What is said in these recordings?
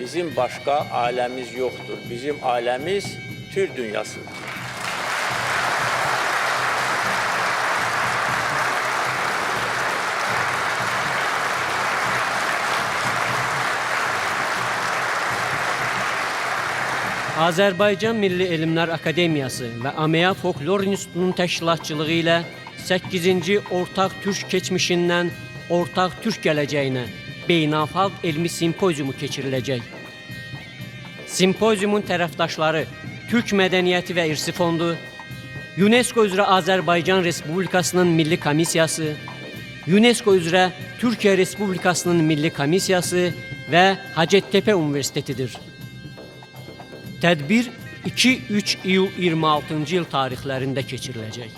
Bizim başqa aləmiz yoxdur. Bizim aləmiz Türk dünyasıdır. Azərbaycan Milli Elmlər Akademiyası və AMEA Folklor İnstitutunun təşkilatçılığı ilə 8-ci Ortaq Türk keçmişindən Ortaq Türk gələcəyinə beynəlxalq elmi simpoziumu keçiriləcək. Simpoziumun tərəfdaşları Türk Mədəniyyəti və İrsi Fondu, UNESCO üzrə Azərbaycan Respublikasının Milli Komissiyası, UNESCO üzrə Türkiyə Respublikasının Milli Komissiyası və Hacettepe Universitetidir. Tədbir 2-3 iyul 26-cı il tarixlərində keçiriləcək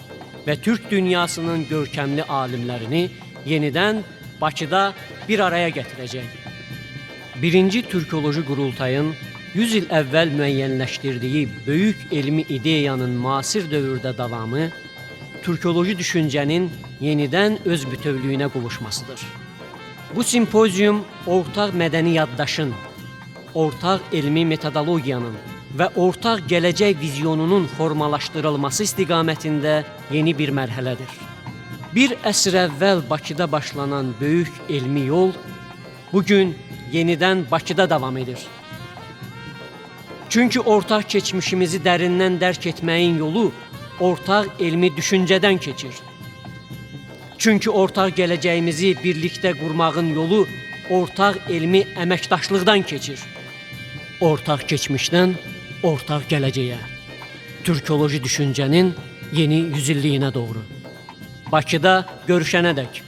və Türk dünyasının görkəmli alimlərini yenidən Bakıda bir araya gətirəcək. Birinci Türkoloji Qurultayın 100 il əvvəl müəyyənləşdirdiyi böyük elmi ideyanın müasir dövrdə davamı, türkoloji düşüncənin yenidən öz bütövlüyünə qovuşmasıdır. Bu simpozium ortaq mədəni yaddaşın, ortaq elmi metodologiyanın və ortaq gələcək vizyonunun formalaşdırılması istiqamətində yeni bir mərhələdir. Bir əsr əvvəl Bakıda başlanan böyük elmi yol bugün yenidən Bakıda davam edir. Çünki ortaq keçmişimizi dərindən dərk etməyin yolu ortaq elmi düşüncədən keçir. Çünki ortaq gələcəyimizi birlikdə qurmağın yolu ortaq elmi əməkdaşlıqdan keçir. Ortaq keçmişdən ortaq gələcəyə, türkoloji düşüncənin yeni yüzilliyinə doğru. Bakıda görüşənədək.